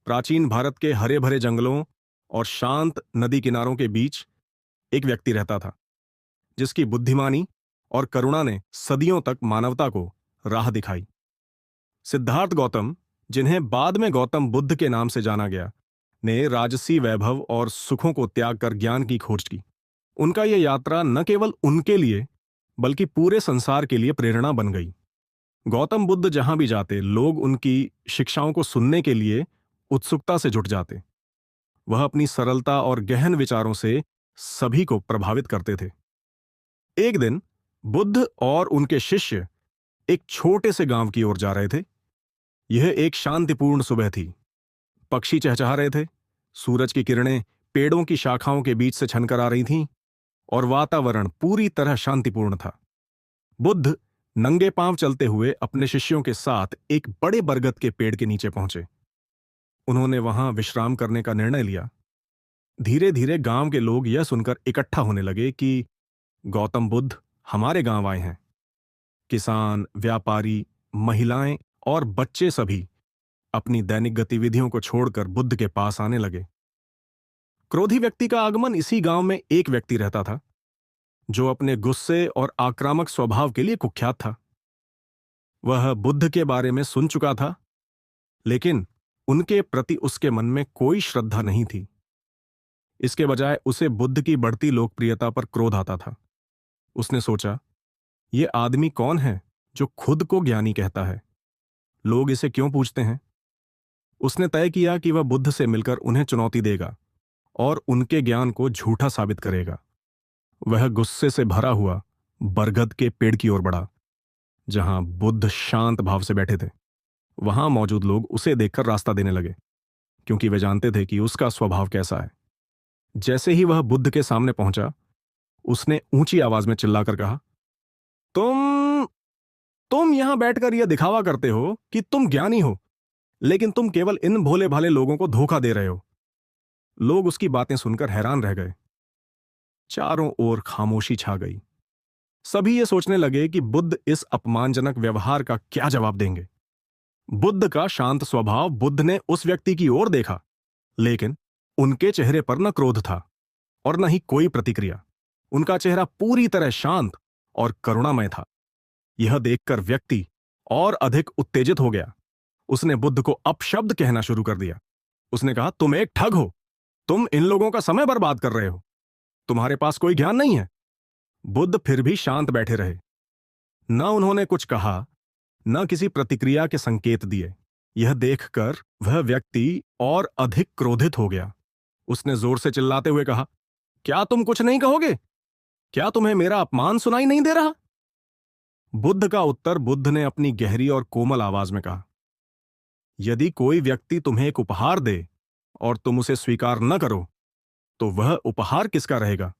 प्राचीन भारत के हरे भरे जंगलों और शांत नदी किनारों के बीच एक व्यक्ति रहता था जिसकी बुद्धिमानी और करुणा ने सदियों तक मानवता को राह दिखाई। सिद्धार्थ गौतम, जिन्हें बाद में गौतम बुद्ध के नाम से जाना गया, ने राजसी वैभव और सुखों को त्याग कर ज्ञान की खोज की। उनका यह यात्रा न केवल उनके लिए बल्कि पूरे संसार के लिए प्रेरणा बन गई। गौतम बुद्ध जहां भी जाते, लोग उनकी शिक्षाओं को सुनने के लिए उत्सुकता से जुट जाते। वह अपनी सरलता और गहन विचारों से सभी को प्रभावित करते थे। एक दिन बुद्ध और उनके शिष्य एक छोटे से गांव की ओर जा रहे थे। यह एक शांतिपूर्ण सुबह थी। पक्षी चहचहा रहे थे, सूरज की किरणें पेड़ों की शाखाओं के बीच से छनकर आ रही थीं और वातावरण पूरी तरह शांतिपूर्ण था। बुद्ध नंगे पांव चलते हुए अपने शिष्यों के साथ एक बड़े बरगद के पेड़ के नीचे पहुंचे। उन्होंने वहां विश्राम करने का निर्णय लिया। धीरे धीरे गांव के लोग यह सुनकर इकट्ठा होने लगे कि गौतम बुद्ध हमारे गांव आए हैं। किसान, व्यापारी, महिलाएं और बच्चे सभी अपनी दैनिक गतिविधियों को छोड़कर बुद्ध के पास आने लगे। क्रोधी व्यक्ति का आगमन। इसी गांव में एक व्यक्ति रहता था जो अपने गुस्से और आक्रामक स्वभाव के लिए कुख्यात था। वह बुद्ध के बारे में सुन चुका था, लेकिन उनके प्रति उसके मन में कोई श्रद्धा नहीं थी। इसके बजाय उसे बुद्ध की बढ़ती लोकप्रियता पर क्रोध आता था। उसने सोचा, यह आदमी कौन है जो खुद को ज्ञानी कहता है? लोग इसे क्यों पूछते हैं? उसने तय किया कि वह बुद्ध से मिलकर उन्हें चुनौती देगा और उनके ज्ञान को झूठा साबित करेगा। वह गुस्से से भरा हुआ बरगद के पेड़ की ओर बढ़ा, जहां बुद्ध शांत भाव से बैठे थे। वहां मौजूद लोग उसे देखकर रास्ता देने लगे, क्योंकि वे जानते थे कि उसका स्वभाव कैसा है। जैसे ही वह बुद्ध के सामने पहुंचा, उसने ऊंची आवाज में चिल्लाकर कहा, तुम यहां बैठकर यह दिखावा करते हो कि तुम ज्ञानी हो, लेकिन तुम केवल इन भोले भाले लोगों को धोखा दे रहे हो। लोग उसकी बातें सुनकर हैरान रह गए। चारों ओर खामोशी छा गई। सभी ये सोचने लगे कि बुद्ध इस अपमानजनक व्यवहार का क्या जवाब देंगे। बुद्ध का शांत स्वभाव। बुद्ध ने उस व्यक्ति की ओर देखा, लेकिन उनके चेहरे पर न क्रोध था और न ही कोई प्रतिक्रिया। उनका चेहरा पूरी तरह शांत और करुणामय था। यह देखकर व्यक्ति और अधिक उत्तेजित हो गया। उसने बुद्ध को अपशब्द कहना शुरू कर दिया। उसने कहा, तुम एक ठग हो। तुम इन लोगों का समय बर्बाद कर रहे हो। तुम्हारे पास कोई ज्ञान नहीं है। बुद्ध फिर भी शांत बैठे रहे। न उन्होंने कुछ कहा, न किसी प्रतिक्रिया के संकेत दिए। यह देखकर वह व्यक्ति और अधिक क्रोधित हो गया। उसने जोर से चिल्लाते हुए कहा, क्या तुम कुछ नहीं कहोगे? क्या तुम्हें मेरा अपमान सुनाई नहीं दे रहा? बुद्ध का उत्तर। बुद्ध ने अपनी गहरी और कोमल आवाज में कहा, यदि कोई व्यक्ति तुम्हें एक उपहार दे और तुम उसे स्वीकार न करो, तो वह उपहार किसका रहेगा?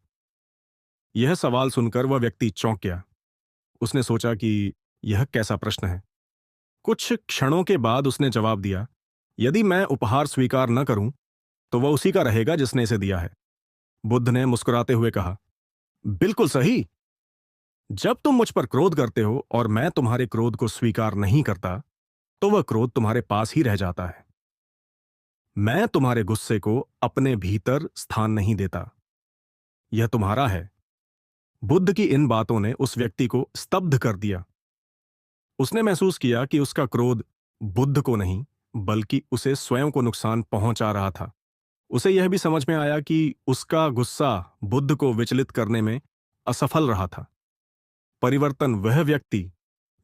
यह सवाल सुनकर वह व्यक्ति चौंक गया। उसने सोचा कि यह कैसा प्रश्न है। कुछ क्षणों के बाद उसने जवाब दिया, यदि मैं उपहार स्वीकार न करूं, तो वह उसी का रहेगा जिसने इसे दिया है। बुद्ध ने मुस्कुराते हुए कहा, बिल्कुल सही। जब तुम मुझ पर क्रोध करते हो और मैं तुम्हारे क्रोध को स्वीकार नहीं करता, तो वह क्रोध तुम्हारे पास ही रह जाता है। मैं तुम्हारे गुस्से को अपने भीतर स्थान नहीं देता। यह तुम्हारा है। बुद्ध की इन बातों ने उस व्यक्ति को स्तब्ध कर दिया। उसने महसूस किया कि उसका क्रोध बुद्ध को नहीं, बल्कि उसे स्वयं को नुकसान पहुंचा रहा था। उसे यह भी समझ में आया कि उसका गुस्सा बुद्ध को विचलित करने में असफल रहा था। परिवर्तन। वह व्यक्ति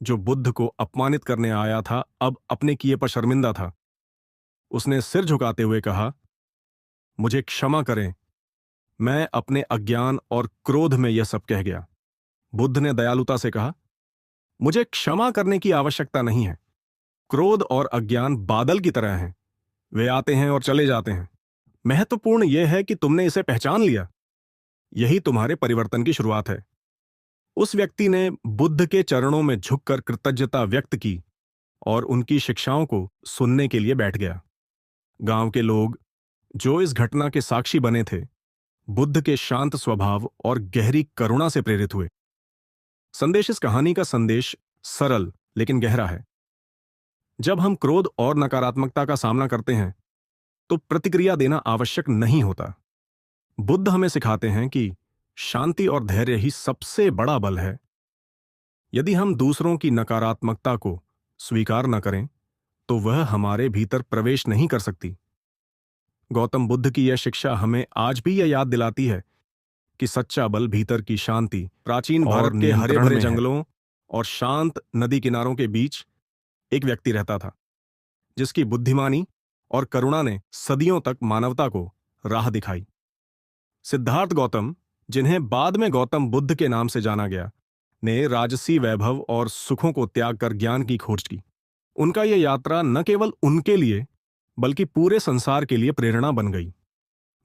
जो बुद्ध को अपमानित करने आया था, अब अपने किए पर शर्मिंदा था। उसने सिर झुकाते हुए कहा, मुझे क्षमा करें, मैं अपने अज्ञान और क्रोध में यह सब कह गया। बुद्ध ने दयालुता से कहा, मुझे क्षमा करने की आवश्यकता नहीं है। क्रोध और अज्ञान बादल की तरह हैं। वे आते हैं और चले जाते हैं। महत्वपूर्ण यह है कि तुमने इसे पहचान लिया। यही तुम्हारे परिवर्तन की शुरुआत है। उस व्यक्ति ने बुद्ध के चरणों में झुककर कृतज्ञता व्यक्त की और उनकी शिक्षाओं को सुनने के लिए बैठ गया। गांव के लोग, जो इस घटना के साक्षी बने थे, बुद्ध के शांत स्वभाव और गहरी करुणा से प्रेरित हुए। संदेश। इस कहानी का संदेश सरल लेकिन गहरा है। जब हम क्रोध और नकारात्मकता का सामना करते हैं, तो प्रतिक्रिया देना आवश्यक नहीं होता। बुद्ध हमें सिखाते हैं कि शांति और धैर्य ही सबसे बड़ा बल है। यदि हम दूसरों की नकारात्मकता को स्वीकार न करें तो वह हमारे भीतर प्रवेश नहीं कर सकती। गौतम बुद्ध की यह शिक्षा हमें आज भी यह याद दिलाती है कि सच्चा बल भीतर की शांति, प्राचीन भारत के हरे भरे जंगलों और शांत नदी किनारों के बीच एक व्यक्ति रहता था जिसकी बुद्धिमानी और करुणा ने सदियों तक मानवता को राह दिखाई। सिद्धार्थ गौतम, जिन्हें बाद में गौतम बुद्ध के नाम से जाना गया, ने राजसी वैभव और सुखों को त्याग कर ज्ञान की खोज की। उनका यह यात्रा न केवल उनके लिए बल्कि पूरे संसार के लिए प्रेरणा बन गई।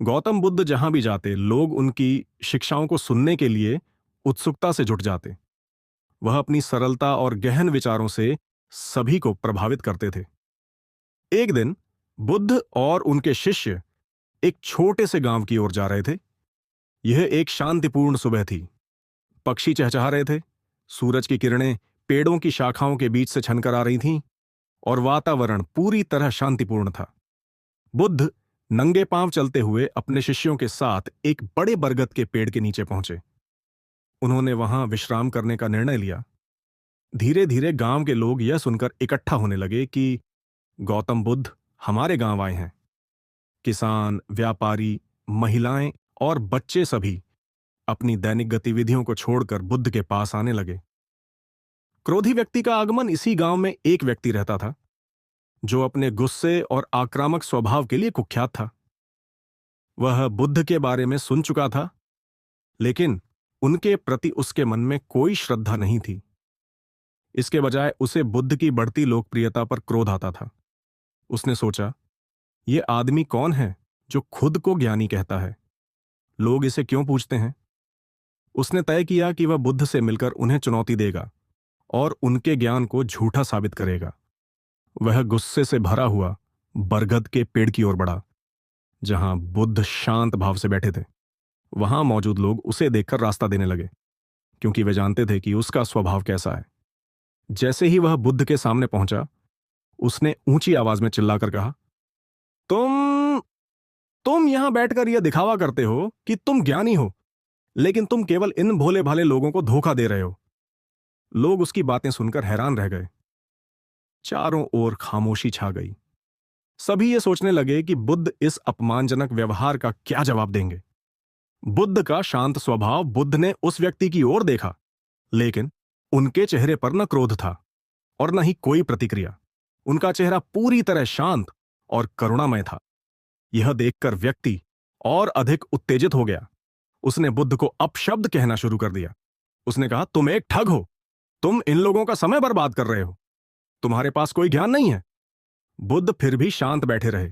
गौतम बुद्ध जहां भी जाते, लोग उनकी शिक्षाओं को सुनने के लिए उत्सुकता से जुट जाते। वह अपनी सरलता और गहन विचारों से सभी को प्रभावित करते थे। एक दिन बुद्ध और उनके शिष्य एक छोटे से गांव की ओर जा रहे थे। यह एक शांतिपूर्ण सुबह थी। पक्षी चहचहा रहे थे, सूरज की किरणें पेड़ों की शाखाओं के बीच से छनकर आ रही थीं और वातावरण पूरी तरह शांतिपूर्ण था। बुद्ध नंगे पांव चलते हुए अपने शिष्यों के साथ एक बड़े बरगद के पेड़ के नीचे पहुंचे। उन्होंने वहां विश्राम करने का निर्णय लिया। धीरे धीरे गांव के लोग यह सुनकर इकट्ठा होने लगे कि गौतम बुद्ध हमारे गांव आए हैं। किसान, व्यापारी, महिलाएं और बच्चे सभी अपनी दैनिक गतिविधियों को छोड़कर बुद्ध के पास आने लगे। क्रोधी व्यक्ति का आगमन। इसी गांव में एक व्यक्ति रहता था जो अपने गुस्से और आक्रामक स्वभाव के लिए कुख्यात था। वह बुद्ध के बारे में सुन चुका था, लेकिन उनके प्रति उसके मन में कोई श्रद्धा नहीं थी। इसके बजाय उसे बुद्ध की बढ़ती लोकप्रियता पर क्रोध आता था। उसने सोचा, यह आदमी कौन है जो खुद को ज्ञानी कहता है? लोग इसे क्यों पूछते हैं? उसने तय किया कि वह बुद्ध से मिलकर उन्हें चुनौती देगा और उनके ज्ञान को झूठा साबित करेगा। वह गुस्से से भरा हुआ बरगद के पेड़ की ओर बढ़ा, जहां बुद्ध शांत भाव से बैठे थे। वहां मौजूद लोग उसे देखकर रास्ता देने लगे, क्योंकि वे जानते थे कि उसका स्वभाव कैसा है। जैसे ही वह बुद्ध के सामने पहुंचा, उसने ऊंची आवाज में चिल्लाकर कहा, तुम यहां बैठकर यह दिखावा करते हो कि तुम ज्ञानी हो, लेकिन तुम केवल इन भोले भाले लोगों को धोखा दे रहे हो। लोग उसकी बातें सुनकर हैरान रह गए। चारों ओर खामोशी छा गई। सभी ये सोचने लगे कि बुद्ध इस अपमानजनक व्यवहार का क्या जवाब देंगे। बुद्ध का शांत स्वभाव। बुद्ध ने उस व्यक्ति की ओर देखा, लेकिन उनके चेहरे पर न क्रोध था और न ही कोई प्रतिक्रिया। उनका चेहरा पूरी तरह शांत और करुणामय था। यह देखकर व्यक्ति और अधिक उत्तेजित हो गया। उसने बुद्ध को अपशब्द कहना शुरू कर दिया। उसने कहा, तुम एक ठग हो। तुम इन लोगों का समय बर्बाद कर रहे हो। तुम्हारे पास कोई ज्ञान नहीं है। बुद्ध फिर भी शांत बैठे रहे।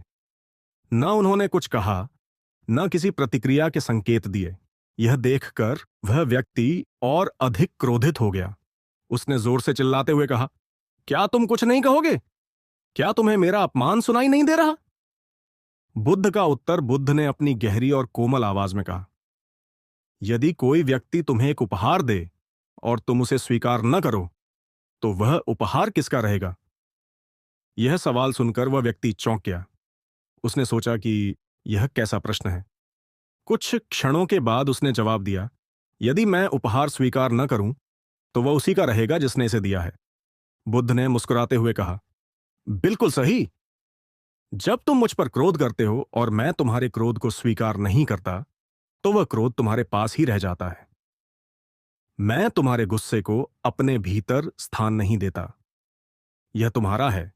न उन्होंने कुछ कहा, न किसी प्रतिक्रिया के संकेत दिए। यह देखकर वह व्यक्ति और अधिक क्रोधित हो गया। उसने जोर से चिल्लाते हुए कहा, क्या तुम कुछ नहीं कहोगे? क्या तुम्हें मेरा अपमान सुनाई नहीं दे रहा? बुद्ध का उत्तर। बुद्ध ने अपनी गहरी और कोमल आवाज में कहा, यदि कोई व्यक्ति तुम्हें एक उपहार दे और तुम उसे स्वीकार न करो, तो वह उपहार किसका रहेगा? यह सवाल सुनकर वह व्यक्ति चौंक गया। उसने सोचा कि यह कैसा प्रश्न है। कुछ क्षणों के बाद उसने जवाब दिया, यदि मैं उपहार स्वीकार न करूं, तो वह उसी का रहेगा जिसने इसे दिया है। बुद्ध ने मुस्कुराते हुए कहा, बिल्कुल सही। जब तुम मुझ पर क्रोध करते हो और मैं तुम्हारे क्रोध को स्वीकार नहीं करता, तो वह क्रोध तुम्हारे पास ही रह जाता है। मैं तुम्हारे गुस्से को अपने भीतर स्थान नहीं देता, यह तुम्हारा है।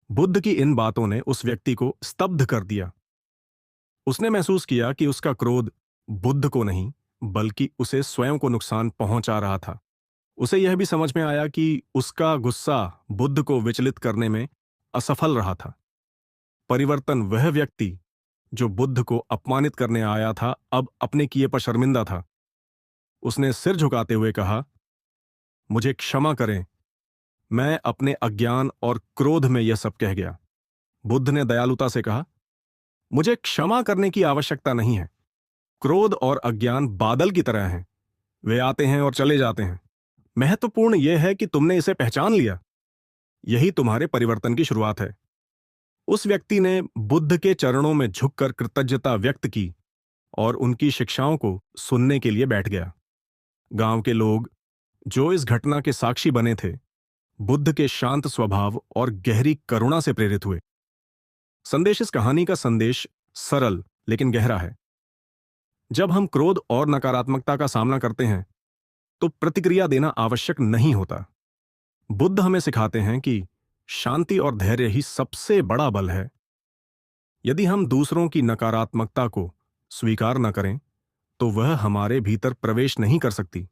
बुद्ध की इन बातों ने उस व्यक्ति को स्तब्ध कर दिया। उसने महसूस किया कि उसका क्रोध बुद्ध को नहीं, बल्कि उसे स्वयं को नुकसान पहुंचा रहा था। उसे यह भी समझ में आया कि उसका गुस्सा बुद्ध को विचलित करने में असफल रहा था। परिवर्तन। वह व्यक्ति जो बुद्ध को अपमानित करने आया था, अब अपने किए पर शर्मिंदा था। उसने सिर झुकाते हुए कहा, मुझे क्षमा करें, मैं अपने अज्ञान और क्रोध में यह सब कह गया। बुद्ध ने दयालुता से कहा, मुझे क्षमा करने की आवश्यकता नहीं है। क्रोध और अज्ञान बादल की तरह हैं, वे आते हैं और चले जाते हैं। महत्वपूर्ण यह है कि तुमने इसे पहचान लिया। यही तुम्हारे परिवर्तन की शुरुआत है। उस व्यक्ति ने बुद्ध के चरणों में झुककर कृतज्ञता व्यक्त की और उनकी शिक्षाओं को सुनने के लिए बैठ गया। गांव के लोग, जो इस घटना के साक्षी बने थे, बुद्ध के शांत स्वभाव और गहरी करुणा से प्रेरित हुए। संदेश इस कहानी का संदेश सरल लेकिन गहरा है। जब हम क्रोध और नकारात्मकता का सामना करते हैं तो प्रतिक्रिया देना आवश्यक नहीं होता। बुद्ध हमें सिखाते हैं कि शांति और धैर्य ही सबसे बड़ा बल है। यदि हम दूसरों की नकारात्मकता को स्वीकार न करें तो वह हमारे भीतर प्रवेश नहीं कर सकती।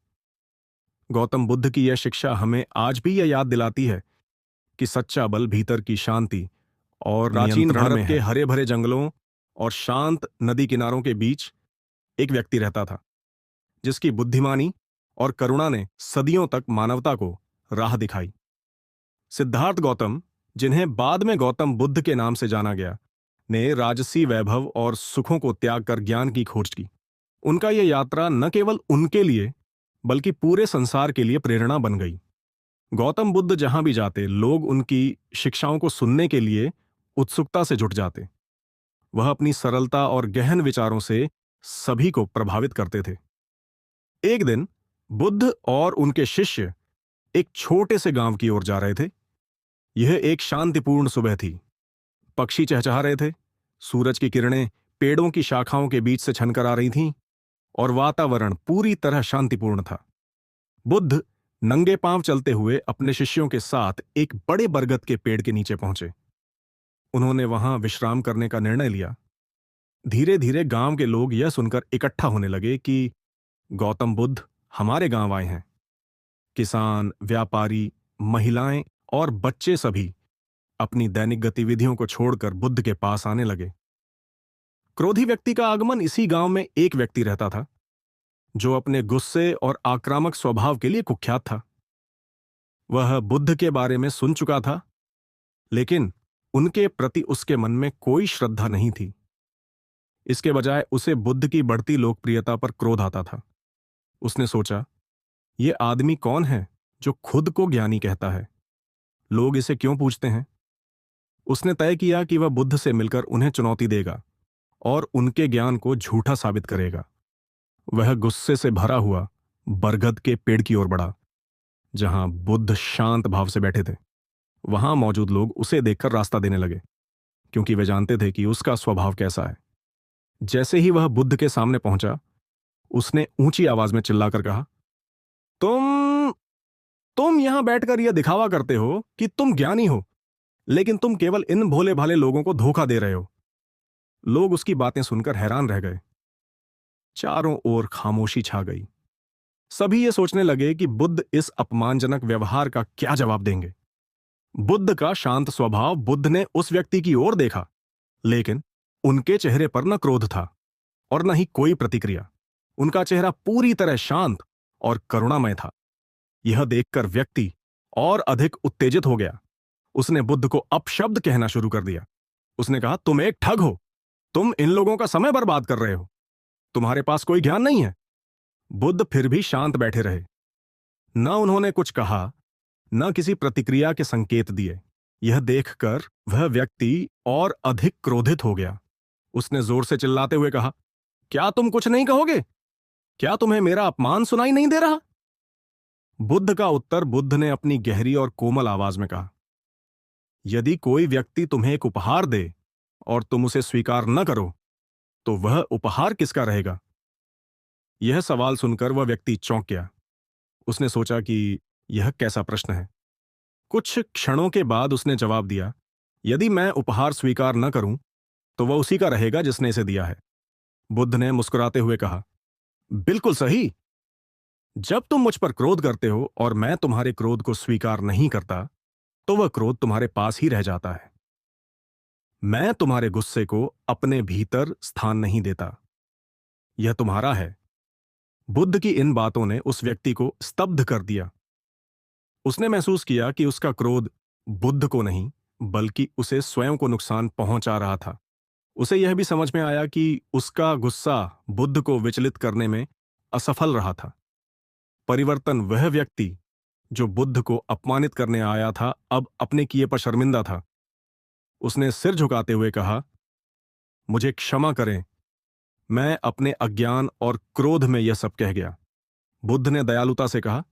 गौतम बुद्ध की यह शिक्षा हमें आज भी यह याद दिलाती है कि सच्चा बल भीतर की शांति और प्राचीन भारत के हरे भरे जंगलों और शांत नदी किनारों के बीच एक व्यक्ति रहता था, जिसकी बुद्धिमानी और करुणा ने सदियों तक मानवता को राह दिखाई। सिद्धार्थ गौतम, जिन्हें बाद में गौतम बुद्ध के नाम से जाना गया, ने राजसी वैभव और सुखों को त्याग कर ज्ञान की खोज की। उनका यह यात्रा न केवल उनके लिए बल्कि पूरे संसार के लिए प्रेरणा बन गई। गौतम बुद्ध जहां भी जाते, लोग उनकी शिक्षाओं को सुनने के लिए उत्सुकता से जुट जाते। वह अपनी सरलता और गहन विचारों से सभी को प्रभावित करते थे। एक दिन बुद्ध और उनके शिष्य एक छोटे से गांव की ओर जा रहे थे। यह एक शांतिपूर्ण सुबह थी। पक्षी चहचहा रहे थे, सूरज की किरणें पेड़ों की शाखाओं के बीच से छनकर आ रही थीं और वातावरण पूरी तरह शांतिपूर्ण था। बुद्ध नंगे पांव चलते हुए अपने शिष्यों के साथ एक बड़े बरगद के पेड़ के नीचे पहुंचे। उन्होंने वहां विश्राम करने का निर्णय लिया। धीरे धीरे गांव के लोग यह सुनकर इकट्ठा होने लगे कि गौतम बुद्ध हमारे गांव आए हैं। किसान, व्यापारी, महिलाएं और बच्चे सभी अपनी दैनिक गतिविधियों को छोड़कर बुद्ध के पास आने लगे। क्रोधी व्यक्ति का आगमन इसी गांव में एक व्यक्ति रहता था, जो अपने गुस्से और आक्रामक स्वभाव के लिए कुख्यात था। वह बुद्ध के बारे में सुन चुका था, लेकिन उनके प्रति उसके मन में कोई श्रद्धा नहीं थी। इसके बजाय उसे बुद्ध की बढ़ती लोकप्रियता पर क्रोध आता था। उसने सोचा, यह आदमी कौन है जो खुद को ज्ञानी कहता है? लोग इसे क्यों पूछते हैं? उसने तय किया कि वह बुद्ध से मिलकर उन्हें चुनौती देगा और उनके ज्ञान को झूठा साबित करेगा। वह गुस्से से भरा हुआ बरगद के पेड़ की ओर बढ़ा, जहां बुद्ध शांत भाव से बैठे थे। वहां मौजूद लोग उसे देखकर रास्ता देने लगे, क्योंकि वे जानते थे कि उसका स्वभाव कैसा है। जैसे ही वह बुद्ध के सामने पहुंचा, उसने ऊंची आवाज में चिल्लाकर कहा, तुम यहां बैठकर यह दिखावा करते हो कि तुम ज्ञानी हो, लेकिन तुम केवल इन भोले भाले लोगों को धोखा दे रहे हो। लोग उसकी बातें सुनकर हैरान रह गए। चारों ओर खामोशी छा गई। सभी ये सोचने लगे कि बुद्ध इस अपमानजनक व्यवहार का क्या जवाब देंगे। बुद्ध का शांत स्वभाव, बुद्ध ने उस व्यक्ति की ओर देखा, लेकिन उनके चेहरे पर न क्रोध था और न ही कोई प्रतिक्रिया। उनका चेहरा पूरी तरह शांत और करुणामय था। यह देखकर व्यक्ति और अधिक उत्तेजित हो गया। उसने बुद्ध को अपशब्द कहना शुरू कर दिया। उसने कहा, तुम एक ठग हो। तुम इन लोगों का समय बर्बाद कर रहे हो। तुम्हारे पास कोई ज्ञान नहीं है। बुद्ध फिर भी शांत बैठे रहे। न उन्होंने कुछ कहा, न किसी प्रतिक्रिया के संकेत दिए। यह देखकर वह व्यक्ति और अधिक क्रोधित हो गया। उसने जोर से चिल्लाते हुए कहा, क्या तुम कुछ नहीं कहोगे? क्या तुम्हें मेरा अपमान सुनाई नहीं दे रहा? बुद्ध का उत्तर बुद्ध ने अपनी गहरी और कोमल आवाज में कहा, यदि कोई व्यक्ति तुम्हें एक उपहार दे और तुम उसे स्वीकार न करो, तो वह उपहार किसका रहेगा? यह सवाल सुनकर वह व्यक्ति चौंक गया। उसने सोचा कि यह कैसा प्रश्न है। कुछ क्षणों के बाद उसने जवाब दिया, यदि मैं उपहार स्वीकार न करूं, तो वह उसी का रहेगा जिसने इसे दिया है। बुद्ध ने मुस्कुराते हुए कहा, बिल्कुल सही। जब तुम मुझ पर क्रोध करते हो और मैं तुम्हारे क्रोध को स्वीकार नहीं करता, तो वह क्रोध तुम्हारे पास ही रह जाता है। मैं तुम्हारे गुस्से को अपने भीतर स्थान नहीं देता। यह तुम्हारा है। बुद्ध की इन बातों ने उस व्यक्ति को स्तब्ध कर दिया। उसने महसूस किया कि उसका क्रोध बुद्ध को नहीं, बल्कि उसे स्वयं को नुकसान पहुंचा रहा था। उसे यह भी समझ में आया कि उसका गुस्सा बुद्ध को विचलित करने में असफल रहा था। परिवर्तन वह व्यक्ति जो बुद्ध को अपमानित करने आया था, अब अपने किए पर शर्मिंदा था। उसने सिर झुकाते हुए कहा, मुझे क्षमा करें, मैं अपने अज्ञान और क्रोध में यह सब कह गया। बुद्ध ने दयालुता से कहा,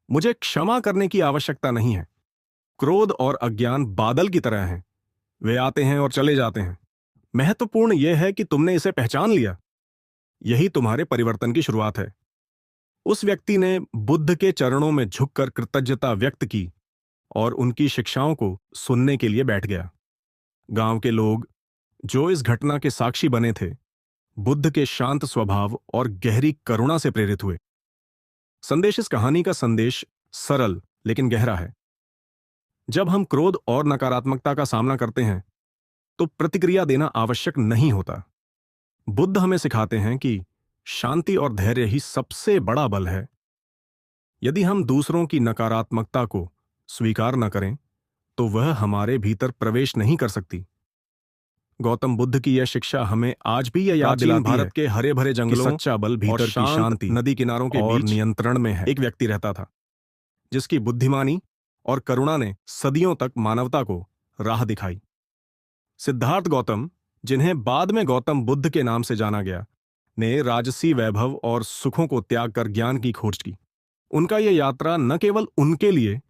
मुझे क्षमा करने की आवश्यकता नहीं है। क्रोध और अज्ञान बादल की तरह हैं, वे आते हैं और चले जाते हैं। महत्वपूर्ण यह है कि तुमने इसे पहचान लिया। यही तुम्हारे परिवर्तन की शुरुआत है। उस व्यक्ति ने बुद्ध के चरणों में झुककर कृतज्ञता व्यक्त की और उनकी शिक्षाओं को सुनने के लिए बैठ गया। गांव के लोग, जो इस घटना के साक्षी बने थे, बुद्ध के शांत स्वभाव और गहरी करुणा से प्रेरित हुए। संदेश इस कहानी का संदेश सरल लेकिन गहरा है। जब हम क्रोध और नकारात्मकता का सामना करते हैं तो प्रतिक्रिया देना आवश्यक नहीं होता। बुद्ध हमें सिखाते हैं कि शांति और धैर्य ही सबसे बड़ा बल है। यदि हम दूसरों की नकारात्मकता को स्वीकार न करें तो वह हमारे भीतर प्रवेश नहीं कर सकती। गौतम बुद्ध की यह शिक्षा हमें आज भी यह याद दिलाती है भारत के हरे भरे जंगलों, सच्चा बल भीतर की शांति, नदी किनारों के बीच नियंत्रण में है। एक व्यक्ति रहता था जिसकी बुद्धिमानी और करुणा ने सदियों तक मानवता को राह दिखाई। सिद्धार्थ गौतम, जिन्हें बाद में गौतम बुद्ध के नाम से जाना गया, ने राजसी वैभव और सुखों को त्याग कर ज्ञान की खोज की। उनका यह यात्रा न केवल उनके लिए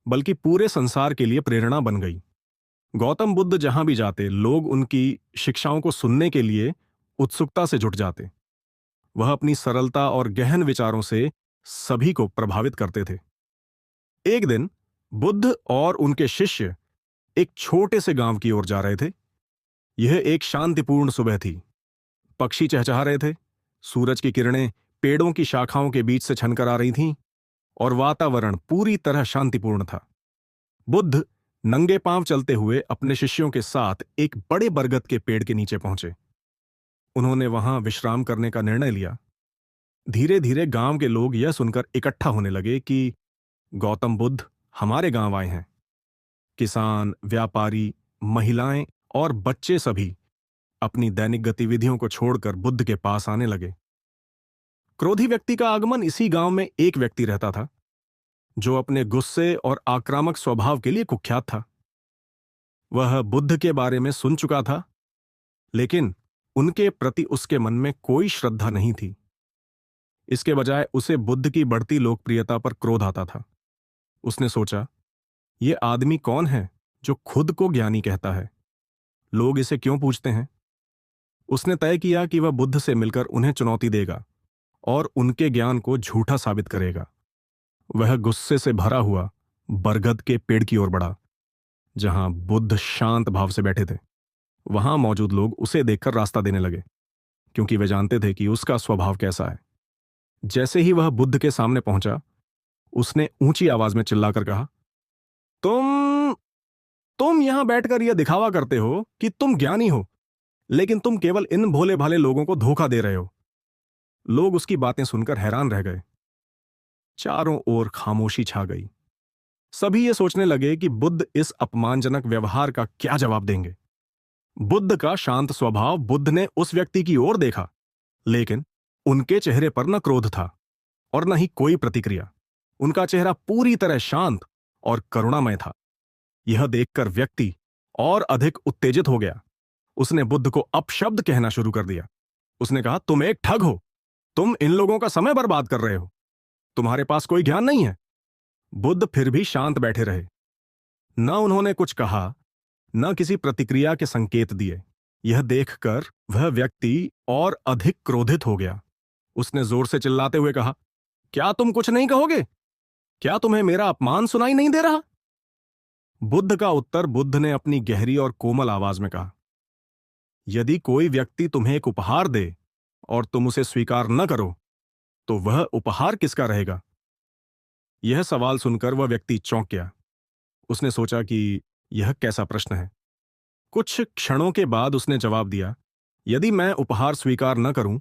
बल्कि पूरे संसार के लिए प्रेरणा बन गई। गौतम बुद्ध जहां भी जाते, लोग उनकी शिक्षाओं को सुनने के लिए उत्सुकता से जुट जाते। वह अपनी सरलता और गहन विचारों से सभी को प्रभावित करते थे। एक दिन बुद्ध और उनके शिष्य एक छोटे से गांव की ओर जा रहे थे। यह एक शांतिपूर्ण सुबह थी। पक्षी चहचहा रहे थे, सूरज की किरणें पेड़ों की शाखाओं के बीच से छनकर आ रही थीं और वातावरण पूरी तरह शांतिपूर्ण था। बुद्ध नंगे पांव चलते हुए अपने शिष्यों के साथ एक बड़े बरगद के पेड़ के नीचे पहुंचे। उन्होंने वहां विश्राम करने का निर्णय लिया। धीरे धीरे गांव के लोग यह सुनकर इकट्ठा होने लगे कि गौतम बुद्ध हमारे गांव आए हैं। किसान, व्यापारी, महिलाएं और बच्चे सभी अपनी दैनिक गतिविधियों को छोड़कर बुद्ध के पास आने लगे। क्रोधी व्यक्ति का आगमन। इसी गांव में एक व्यक्ति रहता था जो अपने गुस्से और आक्रामक स्वभाव के लिए कुख्यात था। वह बुद्ध के बारे में सुन चुका था, लेकिन उनके प्रति उसके मन में कोई श्रद्धा नहीं थी। इसके बजाय उसे बुद्ध की बढ़ती लोकप्रियता पर क्रोध आता था। उसने सोचा, यह आदमी कौन है जो खुद को ज्ञानी कहता है? लोग इसे क्यों पूछते हैं? उसने तय किया कि वह बुद्ध से मिलकर उन्हें चुनौती देगा और उनके ज्ञान को झूठा साबित करेगा। वह गुस्से से भरा हुआ बरगद के पेड़ की ओर बढ़ा, जहां बुद्ध शांत भाव से बैठे थे। वहां मौजूद लोग उसे देखकर रास्ता देने लगे, क्योंकि वे जानते थे कि उसका स्वभाव कैसा है। जैसे ही वह बुद्ध के सामने पहुंचा, उसने ऊंची आवाज में चिल्लाकर कहा, तुम यहां बैठकर यह दिखावा करते हो कि तुम ज्ञानी हो, लेकिन तुम केवल इन भोले भाले लोगों को धोखा दे रहे हो। लोग उसकी बातें सुनकर हैरान रह गए। चारों ओर खामोशी छा गई। सभी ये सोचने लगे कि बुद्ध इस अपमानजनक व्यवहार का क्या जवाब देंगे। बुद्ध का शांत स्वभाव। बुद्ध ने उस व्यक्ति की ओर देखा, लेकिन उनके चेहरे पर न क्रोध था और न ही कोई प्रतिक्रिया। उनका चेहरा पूरी तरह शांत और करुणामय था। यह देखकर व्यक्ति और अधिक उत्तेजित हो गया। उसने बुद्ध को अपशब्द कहना शुरू कर दिया। उसने कहा, तुम एक ठग हो। तुम इन लोगों का समय बर्बाद कर रहे हो। तुम्हारे पास कोई ज्ञान नहीं है। बुद्ध फिर भी शांत बैठे रहे। न उन्होंने कुछ कहा, न किसी प्रतिक्रिया के संकेत दिए। यह देखकर वह व्यक्ति और अधिक क्रोधित हो गया। उसने जोर से चिल्लाते हुए कहा, क्या तुम कुछ नहीं कहोगे? क्या तुम्हें मेरा अपमान सुनाई नहीं दे रहा? बुद्ध का उत्तर। बुद्ध ने अपनी गहरी और कोमल आवाज में कहा, यदि कोई व्यक्ति तुम्हें एक उपहार दे और तुम उसे स्वीकार न करो, तो वह उपहार किसका रहेगा? यह सवाल सुनकर वह व्यक्ति चौंक गया। उसने सोचा कि यह कैसा प्रश्न है। कुछ क्षणों के बाद उसने जवाब दिया, यदि मैं उपहार स्वीकार न करूं,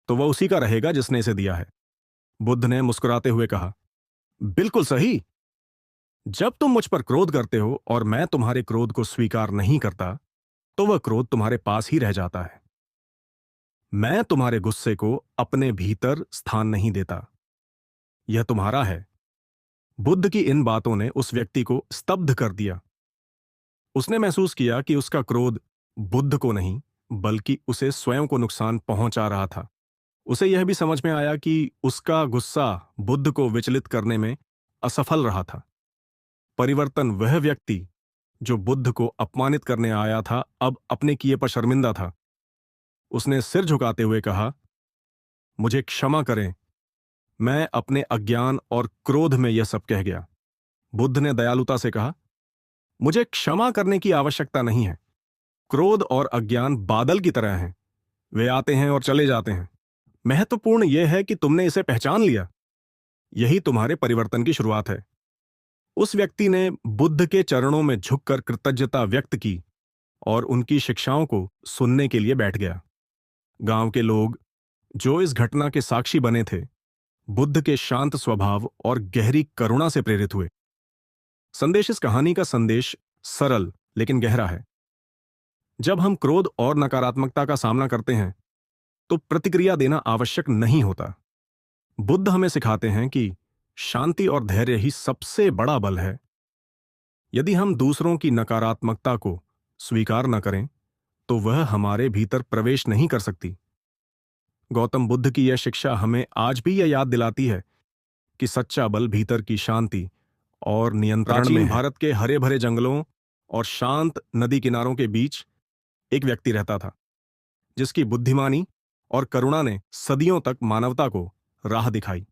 तो वह उसी का रहेगा जिसने इसे दिया है। बुद्ध ने मुस्कुराते हुए कहा, बिल्कुल सही। जब तुम मुझ पर क्रोध करते हो और मैं तुम्हारे क्रोध को स्वीकार नहीं करता, तो वह क्रोध तुम्हारे पास ही रह जाता है। मैं तुम्हारे गुस्से को अपने भीतर स्थान नहीं देता, यह तुम्हारा है। बुद्ध की इन बातों ने उस व्यक्ति को स्तब्ध कर दिया। उसने महसूस किया कि उसका क्रोध बुद्ध को नहीं बल्कि उसे स्वयं को नुकसान पहुंचा रहा था। उसे यह भी समझ में आया कि उसका गुस्सा बुद्ध को विचलित करने में असफल रहा था। परिवर्तन वह व्यक्ति जो बुद्ध को अपमानित करने आया था अब अपने किए पर शर्मिंदा था। उसने सिर झुकाते हुए कहा, मुझे क्षमा करें, मैं अपने अज्ञान और क्रोध में यह सब कह गया। बुद्ध ने दयालुता से कहा, मुझे क्षमा करने की आवश्यकता नहीं है। क्रोध और अज्ञान बादल की तरह हैं, वे आते हैं और चले जाते हैं। महत्वपूर्ण यह है कि तुमने इसे पहचान लिया। यही तुम्हारे परिवर्तन की शुरुआत है। उस व्यक्ति ने बुद्ध के चरणों में झुककर कृतज्ञता व्यक्त की और उनकी शिक्षाओं को सुनने के लिए बैठ गया। गांव के लोग जो इस घटना के साक्षी बने थे, बुद्ध के शांत स्वभाव और गहरी करुणा से प्रेरित हुए। संदेश इस कहानी का संदेश सरल लेकिन गहरा है। जब हम क्रोध और नकारात्मकता का सामना करते हैं तो प्रतिक्रिया देना आवश्यक नहीं होता। बुद्ध हमें सिखाते हैं कि शांति और धैर्य ही सबसे बड़ा बल है। यदि हम दूसरों की नकारात्मकता को स्वीकार न करें तो वह हमारे भीतर प्रवेश नहीं कर सकती। गौतम बुद्ध की यह शिक्षा हमें आज भी यह याद दिलाती है कि सच्चा बल भीतर की शांति और नियंत्रण में है। भारत के हरे भरे जंगलों और शांत नदी किनारों के बीच एक व्यक्ति रहता था जिसकी बुद्धिमानी और करुणा ने सदियों तक मानवता को राह दिखाई।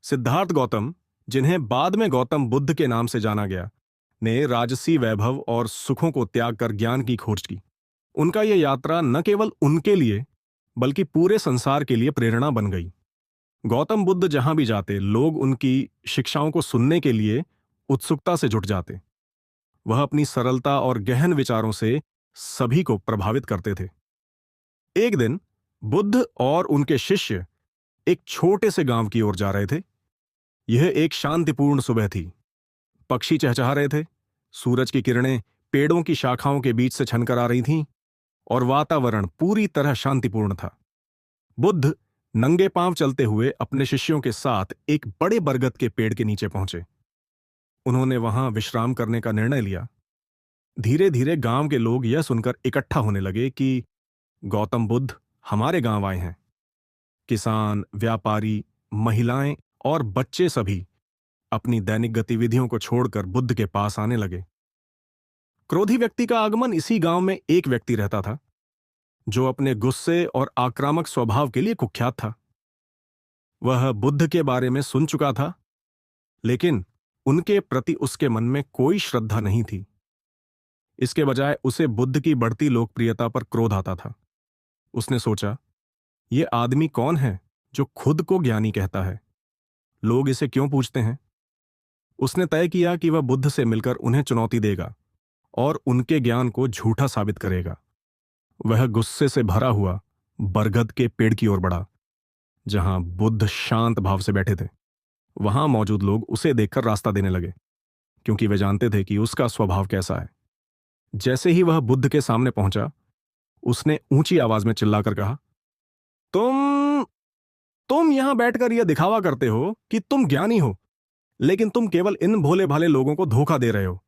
सिद्धार्थ गौतम, जिन्हें बाद में गौतम बुद्ध के नाम से जाना गया, ने राजसी वैभव और सुखों को त्याग कर ज्ञान की खोज की। उनका यह यात्रा न केवल उनके लिए बल्कि पूरे संसार के लिए प्रेरणा बन गई। गौतम बुद्ध जहां भी जाते, लोग उनकी शिक्षाओं को सुनने के लिए उत्सुकता से जुट जाते। वह अपनी सरलता और गहन विचारों से सभी को प्रभावित करते थे। एक दिन बुद्ध और उनके शिष्य एक छोटे से गांव की ओर जा रहे थे। यह एक शांतिपूर्ण सुबह थी। पक्षी चहचहा रहे थे, सूरज की किरणें पेड़ों की शाखाओं के बीच से छनकर आ रही थीं और वातावरण पूरी तरह शांतिपूर्ण था। बुद्ध नंगे पांव चलते हुए अपने शिष्यों के साथ एक बड़े बरगद के पेड़ के नीचे पहुंचे। उन्होंने वहां विश्राम करने का निर्णय लिया। धीरे धीरे गांव के लोग यह सुनकर इकट्ठा होने लगे कि गौतम बुद्ध हमारे गांव आए हैं। किसान, व्यापारी, महिलाएं और बच्चे सभी अपनी दैनिक गतिविधियों को छोड़कर बुद्ध के पास आने लगे। क्रोधी व्यक्ति का आगमन इसी गांव में एक व्यक्ति रहता था जो अपने गुस्से और आक्रामक स्वभाव के लिए कुख्यात था। वह बुद्ध के बारे में सुन चुका था, लेकिन उनके प्रति उसके मन में कोई श्रद्धा नहीं थी। इसके बजाय उसे बुद्ध की बढ़ती लोकप्रियता पर क्रोध आता था। उसने सोचा, यह आदमी कौन है जो खुद को ज्ञानी कहता है? लोग इसे क्यों पूछते हैं? उसने तय किया कि वह बुद्ध से मिलकर उन्हें चुनौती देगा और उनके ज्ञान को झूठा साबित करेगा। वह गुस्से से भरा हुआ बरगद के पेड़ की ओर बढ़ा, जहां बुद्ध शांत भाव से बैठे थे। वहां मौजूद लोग उसे देखकर रास्ता देने लगे, क्योंकि वे जानते थे कि उसका स्वभाव कैसा है। जैसे ही वह बुद्ध के सामने पहुंचा, उसने ऊंची आवाज में चिल्लाकर कहा, तुम यहां बैठकर यह दिखावा करते हो कि तुम ज्ञानी हो, लेकिन तुम केवल इन भोले भाले लोगों को धोखा दे रहे हो।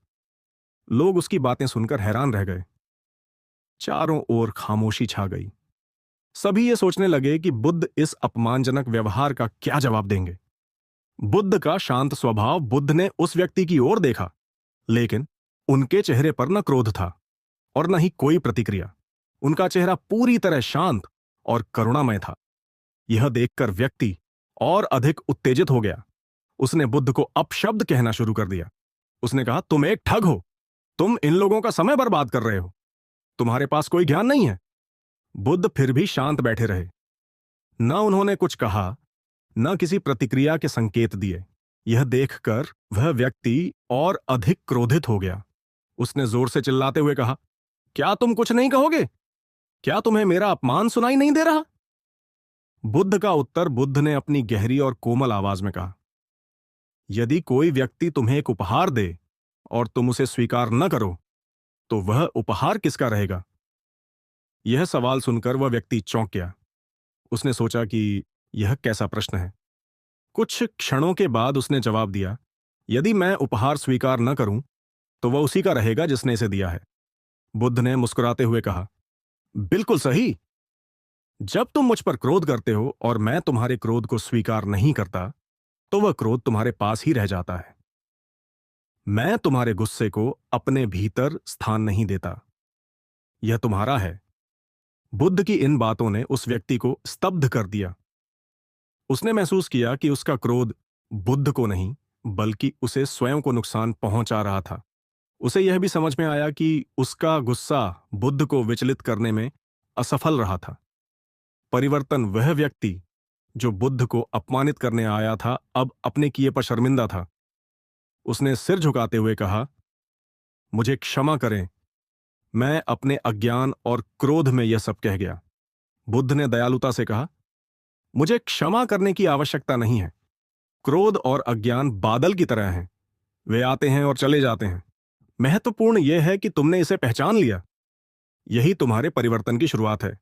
लोग उसकी बातें सुनकर हैरान रह गए। चारों ओर खामोशी छा गई। सभी ये सोचने लगे कि बुद्ध इस अपमानजनक व्यवहार का क्या जवाब देंगे। बुद्ध का शांत स्वभाव, बुद्ध ने उस व्यक्ति की ओर देखा, लेकिन उनके चेहरे पर न क्रोध था और न ही कोई प्रतिक्रिया। उनका चेहरा पूरी तरह शांत और करुणामय था। यह देखकर व्यक्ति और अधिक उत्तेजित हो गया। उसने बुद्ध को अपशब्द कहना शुरू कर दिया। उसने कहा, तुम एक ठग हो। तुम इन लोगों का समय बर्बाद कर रहे हो। तुम्हारे पास कोई ज्ञान नहीं है। बुद्ध फिर भी शांत बैठे रहे। न उन्होंने कुछ कहा, न किसी प्रतिक्रिया के संकेत दिए। यह देखकर वह व्यक्ति और अधिक क्रोधित हो गया। उसने जोर से चिल्लाते हुए कहा, क्या तुम कुछ नहीं कहोगे? क्या तुम्हें मेरा अपमान सुनाई नहीं दे रहा? बुद्ध का उत्तर बुद्ध ने अपनी गहरी और कोमल आवाज में कहा, यदि कोई व्यक्ति तुम्हें एक उपहार दे और तुम उसे स्वीकार न करो, तो वह उपहार किसका रहेगा? यह सवाल सुनकर वह व्यक्ति चौंक गया। उसने सोचा कि यह कैसा प्रश्न है। कुछ क्षणों के बाद उसने जवाब दिया, यदि मैं उपहार स्वीकार न करूं, तो वह उसी का रहेगा जिसने इसे दिया है। बुद्ध ने मुस्कुराते हुए कहा, बिल्कुल सही। जब तुम मुझ पर क्रोध करते हो और मैं तुम्हारे क्रोध को स्वीकार नहीं करता, तो वह क्रोध तुम्हारे पास ही रह जाता है। मैं तुम्हारे गुस्से को अपने भीतर स्थान नहीं देता, यह तुम्हारा है। बुद्ध की इन बातों ने उस व्यक्ति को स्तब्ध कर दिया। उसने महसूस किया कि उसका क्रोध बुद्ध को नहीं, बल्कि उसे स्वयं को नुकसान पहुंचा रहा था। उसे यह भी समझ में आया कि उसका गुस्सा बुद्ध को विचलित करने में असफल रहा था। परिवर्तन वह व्यक्ति जो बुद्ध को अपमानित करने आया था, अब अपने किए पर शर्मिंदा था। उसने सिर झुकाते हुए कहा, मुझे क्षमा करें, मैं अपने अज्ञान और क्रोध में यह सब कह गया। बुद्ध ने दयालुता से कहा, मुझे क्षमा करने की आवश्यकता नहीं है। क्रोध और अज्ञान बादल की तरह हैं, वे आते हैं और चले जाते हैं। महत्वपूर्ण यह है कि तुमने इसे पहचान लिया। यही तुम्हारे परिवर्तन की शुरुआत है।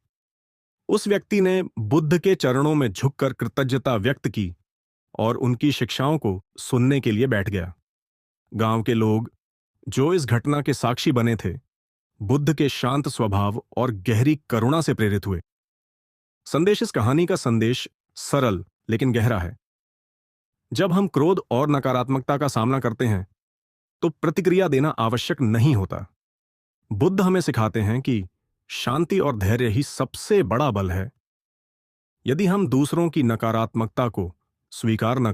उस व्यक्ति ने बुद्ध के चरणों में झुककर कृतज्ञता व्यक्त की और उनकी शिक्षाओं को सुनने के लिए बैठ गया। गांव के लोग जो इस घटना के साक्षी बने थे, बुद्ध के शांत स्वभाव और गहरी करुणा से प्रेरित हुए। संदेश इस कहानी का संदेश सरल लेकिन गहरा है। जब हम क्रोध और नकारात्मकता का सामना करते हैं, तो प्रतिक्रिया देना आवश्यक नहीं होता। बुद्ध हमें सिखाते हैं कि शांति और धैर्य ही सबसे बड़ा बल है। यदि हम दूसरों की नकारात्मकता को स्वीकार न